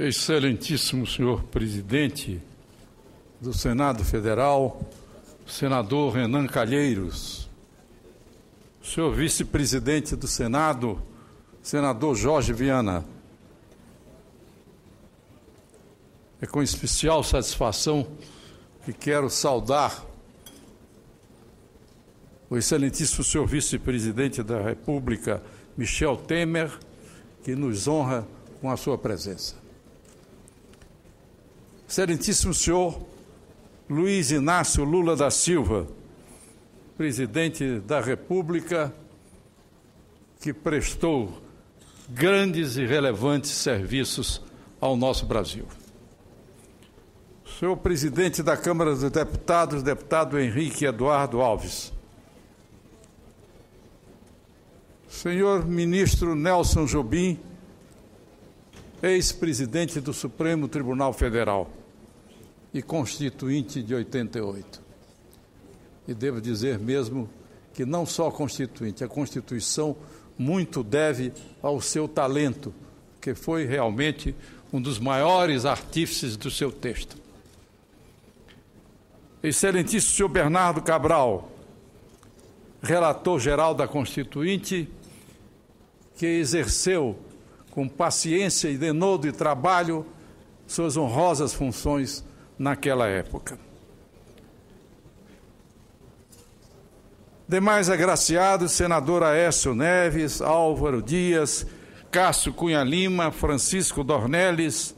Excelentíssimo senhor presidente do Senado Federal, senador Renan Calheiros, senhor vice-presidente do Senado, senador Jorge Viana, é com especial satisfação que quero saudar o excelentíssimo senhor vice-presidente da República, Michel Temer, que nos honra com a sua presença. Excelentíssimo senhor Luiz Inácio Lula da Silva, presidente da República, que prestou grandes e relevantes serviços ao nosso Brasil. Senhor presidente da Câmara dos Deputados, deputado Henrique Eduardo Alves. Senhor ministro Nelson Jobim, ex-presidente do Supremo Tribunal Federal e constituinte de 88. E devo dizer mesmo que não só constituinte, a Constituição muito deve ao seu talento, que foi realmente um dos maiores artífices do seu texto. Excelentíssimo senhor Bernardo Cabral, relator-geral da Constituinte, que exerceu com paciência e denodo e trabalho suas honrosas funções naquela época. Demais agraciados, senador Aécio Neves, Álvaro Dias, Cássio Cunha Lima, Francisco Dornelles,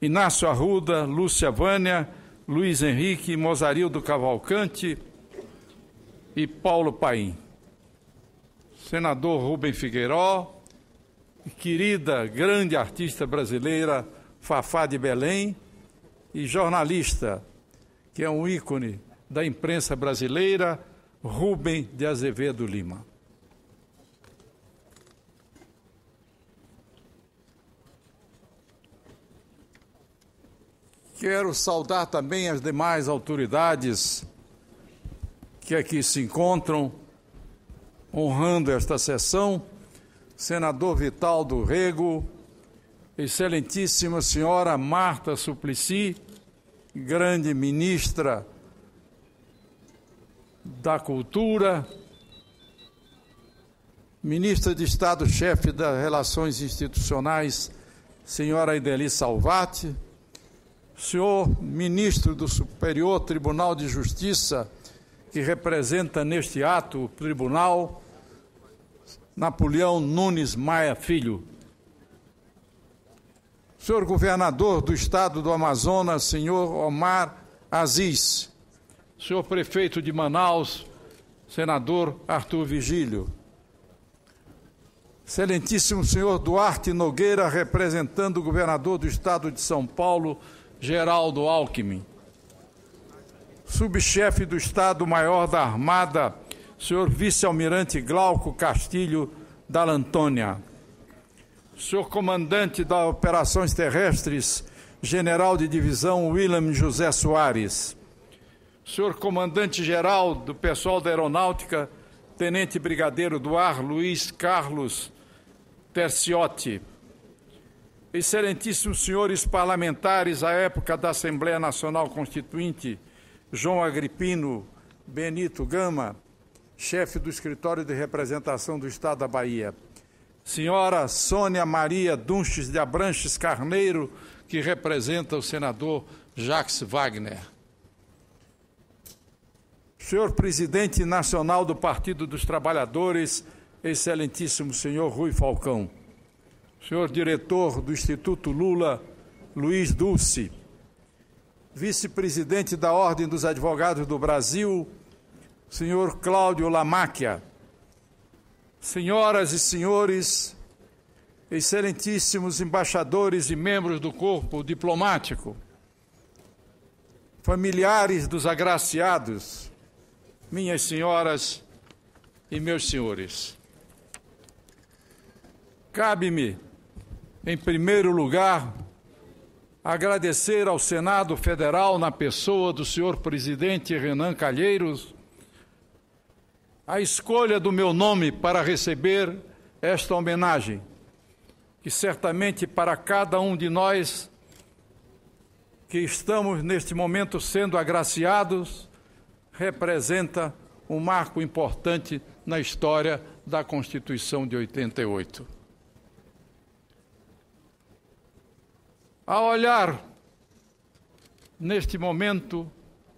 Inácio Arruda, Lúcia Vânia, Luiz Henrique, Mozarildo Cavalcante e Paulo Paim. Senador Rubem Figueiró, querida, grande artista brasileira, Fafá de Belém, e jornalista, que é um ícone da imprensa brasileira, Rubem de Azevedo Lima. Quero saudar também as demais autoridades que aqui se encontram, honrando esta sessão, senador Vital do Rego, excelentíssima senhora Marta Suplicy, grande ministra da Cultura, ministra de Estado-chefe das Relações Institucionais, senhora Ideli Salvati, senhor ministro do Superior Tribunal de Justiça, que representa neste ato o tribunal, Napoleão Nunes Maia Filho, senhor governador do estado do Amazonas, senhor Omar Aziz, senhor prefeito de Manaus, senador Arthur Vigílio, excelentíssimo senhor Duarte Nogueira, representando o governador do estado de São Paulo, Geraldo Alckmin, subchefe do Estado-Maior da Armada, senhor vice-almirante Glauco Castilho Dall'Antonia, senhor comandante das Operações Terrestres, general de divisão William José Soares, senhor comandante-geral do pessoal da Aeronáutica, tenente brigadeiro do ar Luiz Carlos Terciotti, excelentíssimos senhores parlamentares à época da Assembleia Nacional Constituinte, João Agripino Benito Gama, chefe do Escritório de Representação do Estado da Bahia, senhora Sônia Maria Dunches de Abranches Carneiro, que representa o senador Jacques Wagner, senhor presidente nacional do Partido dos Trabalhadores, excelentíssimo senhor Rui Falcão, senhor diretor do Instituto Lula, Luiz Dulce, vice-presidente da Ordem dos Advogados do Brasil, senhor Cláudio Lamáquia, senhoras e senhores, excelentíssimos embaixadores e membros do corpo diplomático, familiares dos agraciados, minhas senhoras e meus senhores. Cabe-me, em primeiro lugar, agradecer ao Senado Federal, na pessoa do senhor presidente Renan Calheiros, a escolha do meu nome para receber esta homenagem, que certamente para cada um de nós que estamos neste momento sendo agraciados, representa um marco importante na história da Constituição de 88. Ao olhar neste momento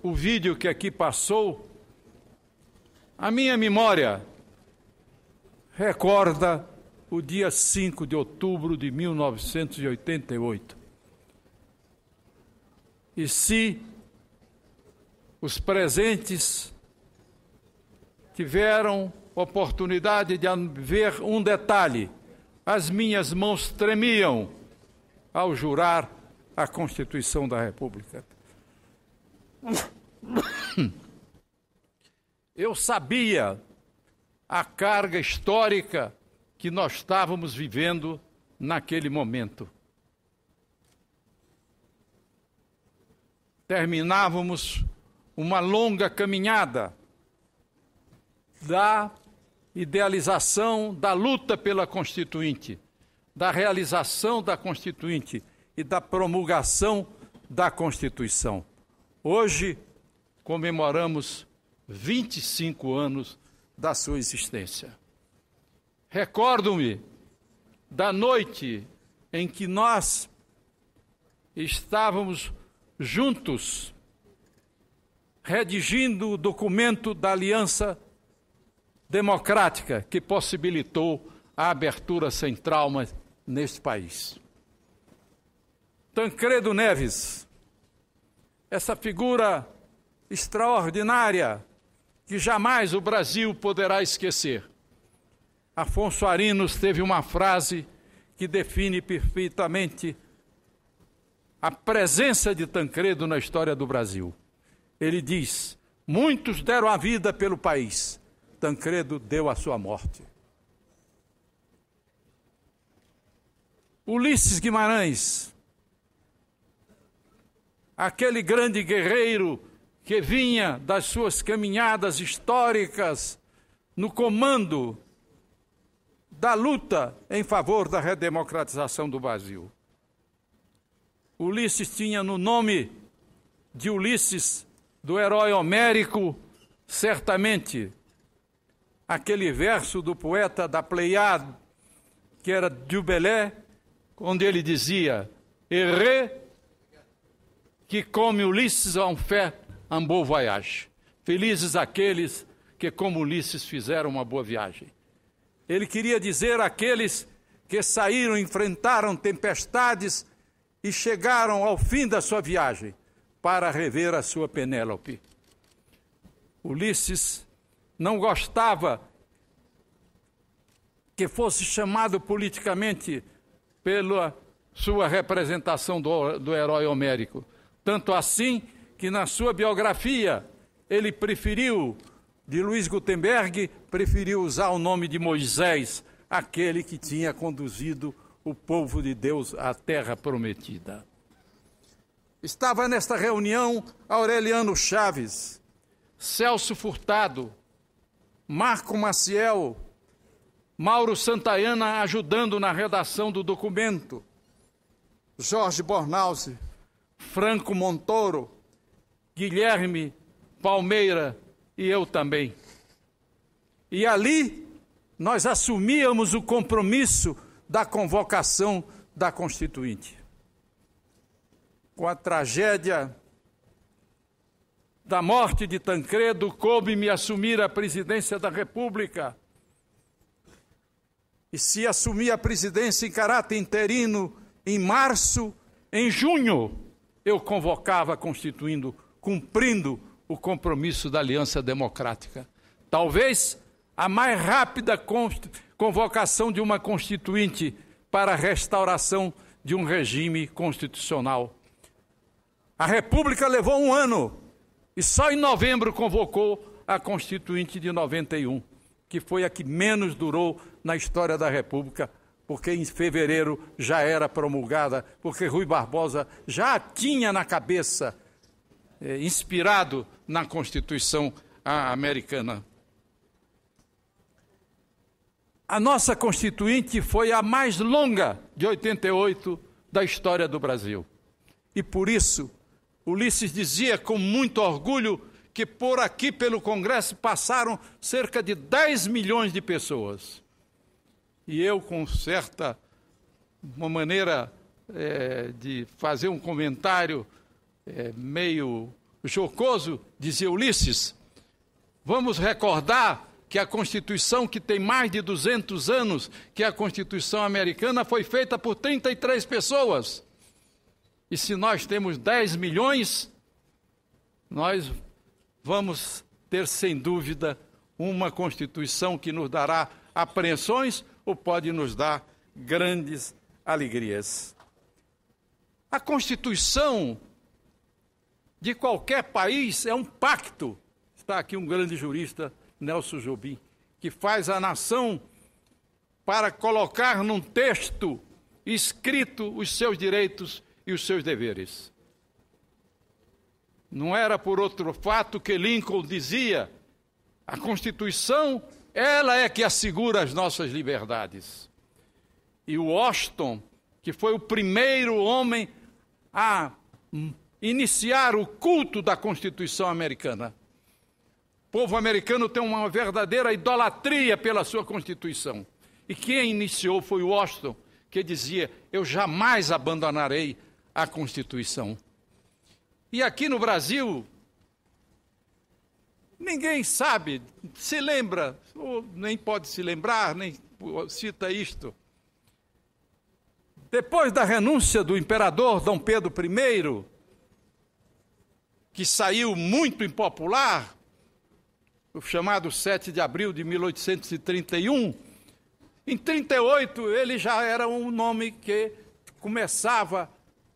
o vídeo que aqui passou, a minha memória recorda o dia 5 de outubro de 1988. E se os presentes tiveram oportunidade de ver um detalhe, as minhas mãos tremiam ao jurar a Constituição da República. Eu sabia a carga histórica que nós estávamos vivendo naquele momento. Terminávamos uma longa caminhada da idealização da luta pela Constituinte, da realização da Constituinte e da promulgação da Constituição. Hoje comemoramos 25 anos da sua existência. Recordo-me da noite em que nós estávamos juntos redigindo o documento da Aliança Democrática que possibilitou a abertura sem traumas neste país. Tancredo Neves, essa figura extraordinária que jamais o Brasil poderá esquecer. Afonso Arinos teve uma frase que define perfeitamente a presença de Tancredo na história do Brasil. Ele diz: muitos deram a vida pelo país, Tancredo deu a sua morte. Ulisses Guimarães, aquele grande guerreiro que vinha das suas caminhadas históricas no comando da luta em favor da redemocratização do Brasil. Ulisses tinha no nome de Ulisses, do herói homérico, certamente aquele verso do poeta da Pleiade, que era Du Bellay, onde ele dizia: Heureux qui comme Ulisses ont fait un beau voyage. Felizes aqueles que, como Ulisses, fizeram uma boa viagem. Ele queria dizer àqueles que saíram, enfrentaram tempestades e chegaram ao fim da sua viagem para rever a sua Penélope. Ulisses não gostava que fosse chamado politicamente pela sua representação do herói homérico. Tanto assim que na sua biografia ele preferiu, de Luiz Gutenberg, preferiu usar o nome de Moisés, aquele que tinha conduzido o povo de Deus à terra prometida. Estava nesta reunião Aureliano Chaves, Celso Furtado, Marco Maciel, Mauro Santayana ajudando na redação do documento, Jorge Bornhausen, Franco Montoro, Guilherme Palmeira e eu também. E ali nós assumíamos o compromisso da convocação da Constituinte. Com a tragédia da morte de Tancredo, coube-me assumir a presidência da República. E se assumir a presidência em caráter interino em março, em junho, eu convocava constituindo, cumprindo o compromisso da Aliança Democrática. Talvez a mais rápida convocação de uma constituinte para a restauração de um regime constitucional. A República levou 1 ano e só em novembro convocou a Constituinte de 91, que foi a que menos durou na história da República, porque em fevereiro já era promulgada, porque Rui Barbosa já tinha na cabeça, inspirado na Constituição americana. A nossa Constituinte foi a mais longa de 88 da história do Brasil. E por isso, Ulisses dizia com muito orgulho que por aqui, pelo Congresso, passaram cerca de 10 milhões de pessoas. E eu, com uma maneira de fazer um comentário meio jocoso, dizia Ulisses, vamos recordar que a Constituição, que tem mais de 200 anos, que é a Constituição americana, foi feita por 33 pessoas. E se nós temos 10 milhões, nós vamos ter, sem dúvida, uma Constituição que nos dará apreensões ou pode nos dar grandes alegrias. A Constituição de qualquer país é um pacto. Está aqui um grande jurista, Nelson Jobim, que faz a nação para colocar num texto escrito os seus direitos e os seus deveres. Não era por outro fato que Lincoln dizia: a Constituição, ela é que assegura as nossas liberdades. E Washington, que foi o primeiro homem a iniciar o culto da Constituição americana. O povo americano tem uma verdadeira idolatria pela sua Constituição. E quem iniciou foi Washington, que dizia: eu jamais abandonarei a Constituição. E aqui no Brasil, ninguém sabe, se lembra, ou nem pode se lembrar, nem cita isto. Depois da renúncia do imperador Dom Pedro I, que saiu muito impopular, o chamado 7 de abril de 1831, em 38 ele já era um nome que começava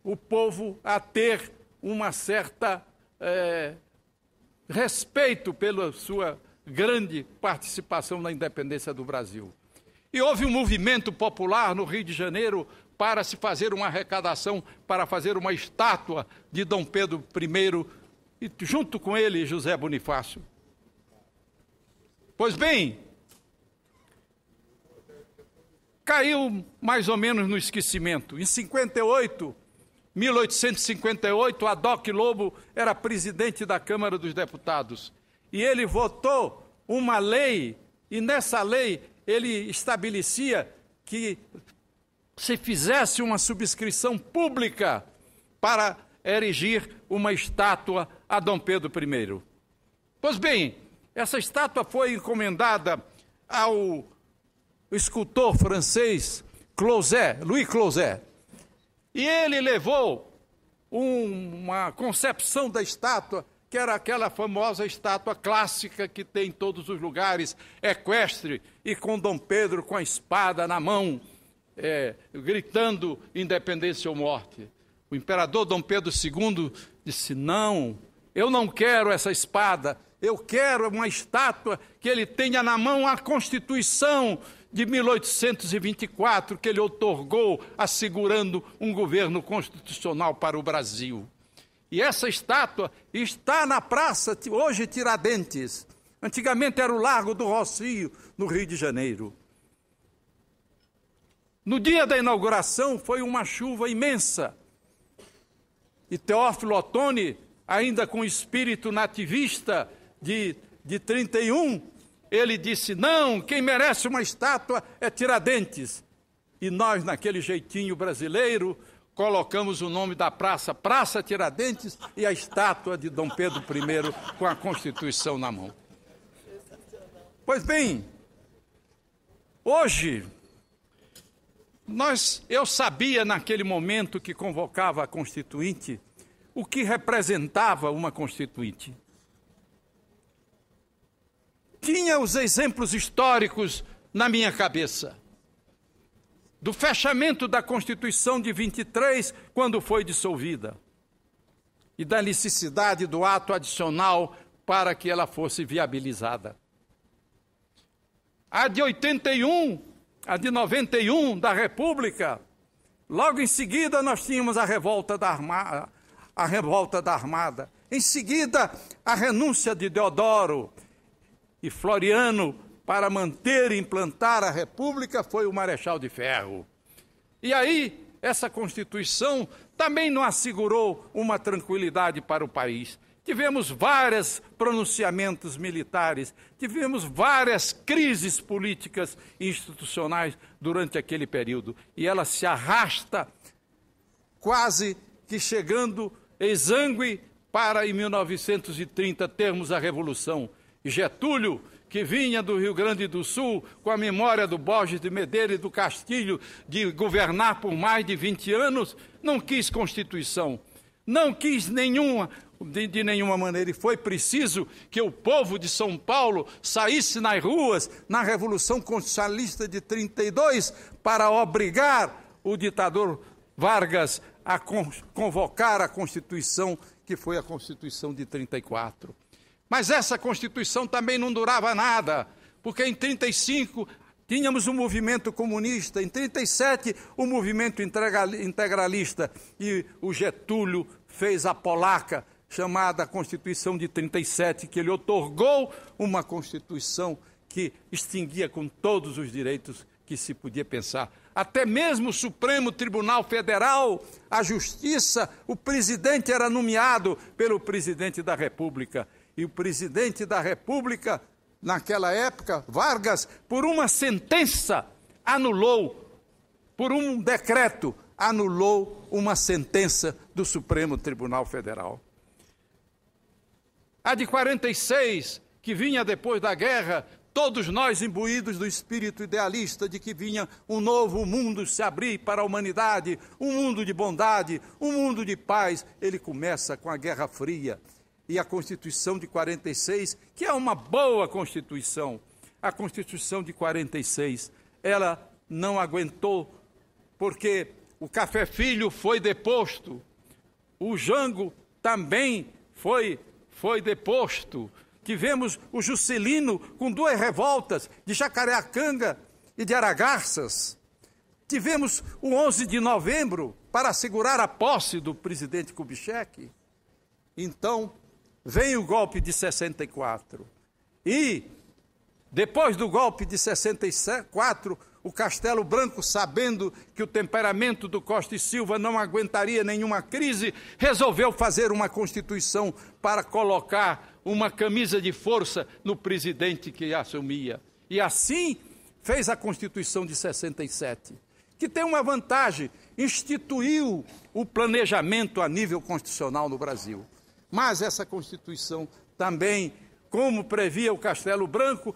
o povo a ter uma certa respeito pela sua grande participação na independência do Brasil. E houve um movimento popular no Rio de Janeiro para se fazer uma arrecadação, para fazer uma estátua de Dom Pedro I, e junto com ele José Bonifácio. Pois bem, caiu mais ou menos no esquecimento. Em 1858, Adoc Lobo era presidente da Câmara dos Deputados. E ele votou uma lei, e nessa lei ele estabelecia que se fizesse uma subscrição pública para erigir uma estátua a Dom Pedro I. Pois bem, essa estátua foi encomendada ao escultor francês Louis Closet. E ele levou uma concepção da estátua, que era aquela famosa estátua clássica que tem em todos os lugares, equestre, e com Dom Pedro com a espada na mão, gritando independência ou morte. O imperador Dom Pedro II disse: não, eu não quero essa espada, eu quero uma estátua que ele tenha na mão a Constituição de 1824, que ele outorgou, assegurando um governo constitucional para o Brasil. E essa estátua está na praça, hoje Tiradentes. Antigamente era o Largo do Rocio, no Rio de Janeiro. No dia da inauguração foi uma chuva imensa. E Teófilo Otoni, ainda com espírito nativista de 31, ele disse: não, quem merece uma estátua é Tiradentes. E nós, naquele jeitinho brasileiro, colocamos o nome da praça, Praça Tiradentes, e a estátua de Dom Pedro I com a Constituição na mão. Pois bem, hoje, eu sabia naquele momento que convocava a Constituinte o que representava uma Constituinte. Tinha os exemplos históricos na minha cabeça. Do fechamento da Constituição de 23, quando foi dissolvida. E da necessidade do ato adicional para que ela fosse viabilizada. A de 81, a de 91 da República, logo em seguida nós tínhamos a revolta da Armada. Em seguida, a renúncia de Deodoro. E Floriano para manter e implantar a República foi o Marechal de Ferro. E aí, essa Constituição também não assegurou uma tranquilidade para o país. Tivemos vários pronunciamentos militares, tivemos várias crises políticas e institucionais durante aquele período. E ela se arrasta quase que chegando exângue para, em 1930, termos a Revolução. E Getúlio, que vinha do Rio Grande do Sul, com a memória do Borges de Medeiros e do Castilho, de governar por mais de 20 anos, não quis Constituição, não quis de nenhuma maneira, e foi preciso que o povo de São Paulo saísse nas ruas na Revolução Constitucionalista de 32 para obrigar o ditador Vargas a convocar a Constituição, que foi a Constituição de 34. Mas essa Constituição também não durava nada, porque em 35 tínhamos um movimento comunista, em 37 o movimento integralista, e o Getúlio fez a polaca, chamada Constituição de 37, que ele outorgou uma Constituição que extinguia com todos os direitos que se podia pensar. Até mesmo o Supremo Tribunal Federal, a Justiça, o presidente era nomeado pelo presidente da República. E o presidente da República, naquela época, Vargas, por uma sentença, anulou, por um decreto, anulou uma sentença do Supremo Tribunal Federal. A de 46, que vinha depois da guerra, todos nós imbuídos do espírito idealista de que vinha um novo mundo se abrir para a humanidade, um mundo de bondade, um mundo de paz. Ele começa com a Guerra Fria. E a Constituição de 46, que é uma boa Constituição, a Constituição de 46, ela não aguentou, porque o Café Filho foi deposto, o Jango também foi deposto. Tivemos o Juscelino com 2 revoltas, de Jacareacanga e de Aragarças. Tivemos o 11 de novembro para assegurar a posse do presidente Kubitschek. Então, vem o golpe de 64. E, depois do golpe de 64, o Castelo Branco, sabendo que o temperamento do Costa e Silva não aguentaria nenhuma crise, resolveu fazer uma Constituição para colocar uma camisa de força no presidente que assumia. E assim fez a Constituição de 67, que tem uma vantagem, instituiu o planejamento a nível constitucional no Brasil. Mas essa Constituição também, como previa o Castelo Branco,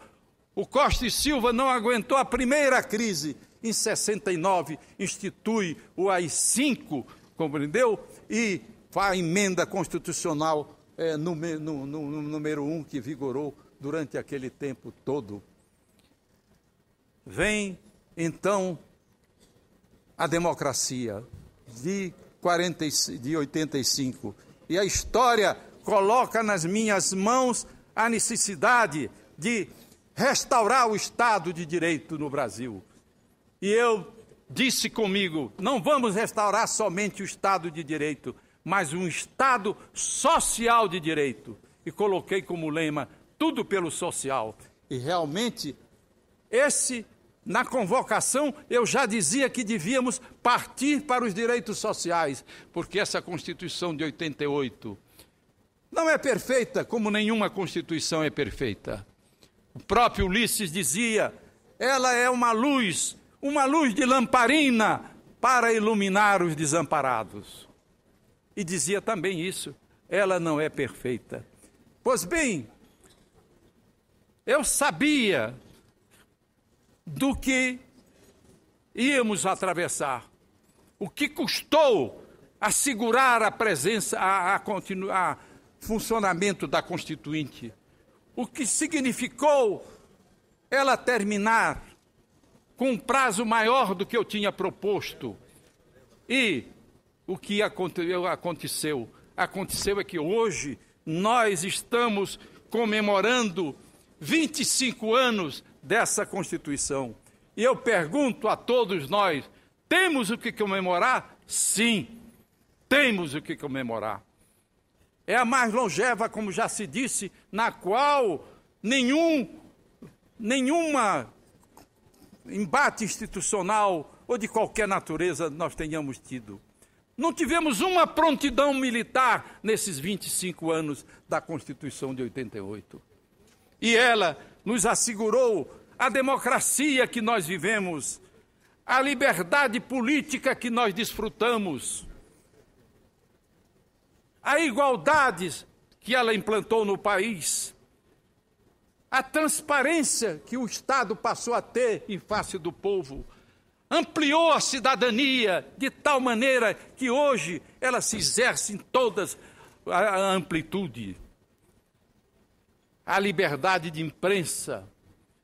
o Costa e Silva não aguentou a primeira crise. Em 69, institui o AI-5, compreendeu? E a emenda constitucional número 1, que vigorou durante aquele tempo todo. Vem, então, a democracia de 85. E a história coloca nas minhas mãos a necessidade de restaurar o Estado de Direito no Brasil. E eu disse comigo, não vamos restaurar somente o Estado de Direito, mas um Estado social de direito. E coloquei como lema, tudo pelo social. E realmente, na convocação, eu já dizia que devíamos partir para os direitos sociais, porque essa Constituição de 88 não é perfeita, como nenhuma Constituição é perfeita. O próprio Ulisses dizia, ela é uma luz de lamparina para iluminar os desamparados. E dizia também isso, ela não é perfeita. Pois bem, eu sabia do que íamos atravessar, o que custou assegurar a presença, a funcionamento da Constituinte, o que significou ela terminar com um prazo maior do que eu tinha proposto. E o que aconteceu? Aconteceu é que hoje nós estamos comemorando 25 anos dessa Constituição. E eu pergunto a todos nós, temos o que comemorar? Sim, temos o que comemorar. É a mais longeva, como já se disse, na qual nenhum nenhuma embate institucional ou de qualquer natureza nós tenhamos tido. Não tivemos uma prontidão militar nesses 25 anos da Constituição de 88. E ela nos assegurou a democracia que nós vivemos, a liberdade política que nós desfrutamos, a igualdade que ela implantou no país, a transparência que o Estado passou a ter em face do povo, ampliou a cidadania de tal maneira que hoje ela se exerce em todas a amplitude. A liberdade de imprensa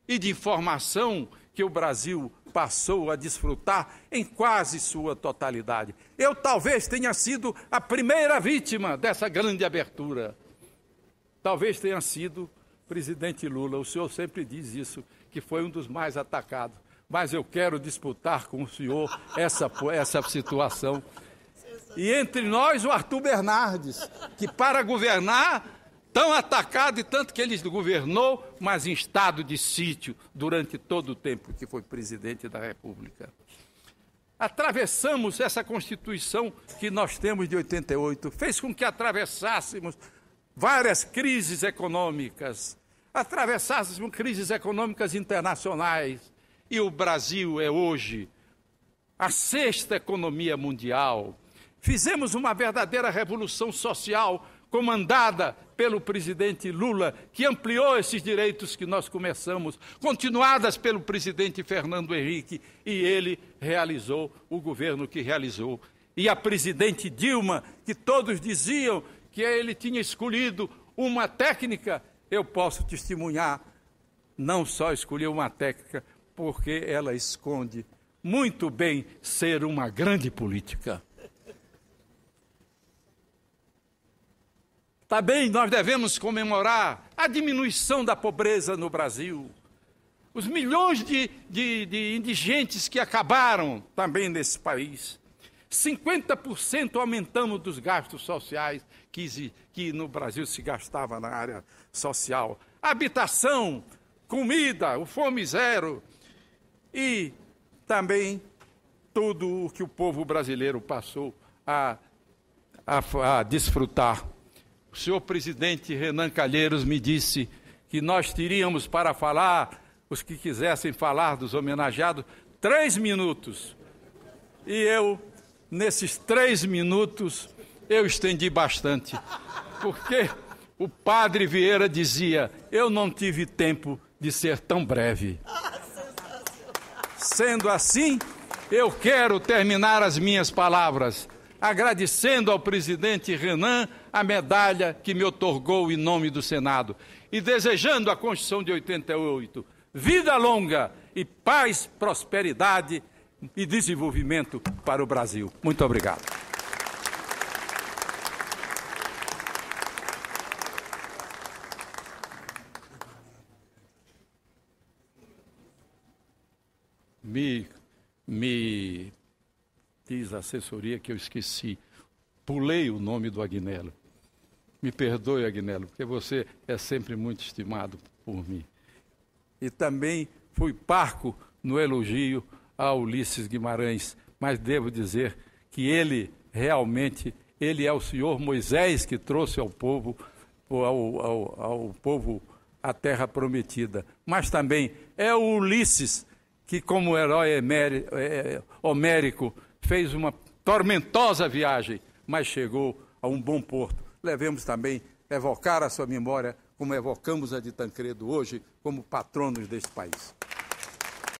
e de informação que o Brasil passou a desfrutar em quase sua totalidade. Eu talvez tenha sido a primeira vítima dessa grande abertura. Talvez tenha sido o presidente Lula. O senhor sempre diz isso, que foi um dos mais atacados. Mas eu quero disputar com o senhor essa situação. E entre nós o Arthur Bernardes, que para governar, tão atacado e tanto que ele governou, mas em estado de sítio durante todo o tempo que foi presidente da República. Atravessamos essa Constituição que nós temos de 88, fez com que atravessássemos várias crises econômicas, atravessássemos crises econômicas internacionais, e o Brasil é hoje a 6ª economia mundial. Fizemos uma verdadeira revolução social comandada pelo presidente Lula, que ampliou esses direitos que nós começamos, continuadas pelo presidente Fernando Henrique, e ele realizou o governo que realizou. E a presidente Dilma, que todos diziam que ele tinha escolhido uma técnica, eu posso testemunhar, não só escolheu uma técnica, porque ela esconde muito bem ser uma grande política. Também nós devemos comemorar a diminuição da pobreza no Brasil, os milhões de indigentes que acabaram também nesse país. 50% aumentamos dos gastos sociais que no Brasil se gastava na área social. Habitação, comida, o Fome Zero e também tudo o que o povo brasileiro passou a desfrutar. O senhor presidente Renan Calheiros me disse que nós teríamos para falar, os que quisessem falar dos homenageados, 3 minutos. E eu, nesses 3 minutos, eu estendi bastante. Porque o padre Vieira dizia, eu não tive tempo de ser tão breve. Sendo assim, eu quero terminar as minhas palavras agradecendo ao presidente Renan a medalha que me outorgou em nome do Senado e desejando à Constituição de 88 vida longa e paz, prosperidade e desenvolvimento para o Brasil. Muito obrigado. Me diz a assessoria que eu esqueci, pulei o nome do Agnello. Me perdoe, Agnello, porque você é sempre muito estimado por mim. E também fui parco no elogio a Ulisses Guimarães, mas devo dizer que ele realmente, ele é o senhor Moisés que trouxe ao povo a terra prometida, mas também é o Ulisses que, como herói homérico, fez uma tormentosa viagem, mas chegou a um bom porto. Devemos também evocar a sua memória, como evocamos a de Tancredo hoje, como patronos deste país.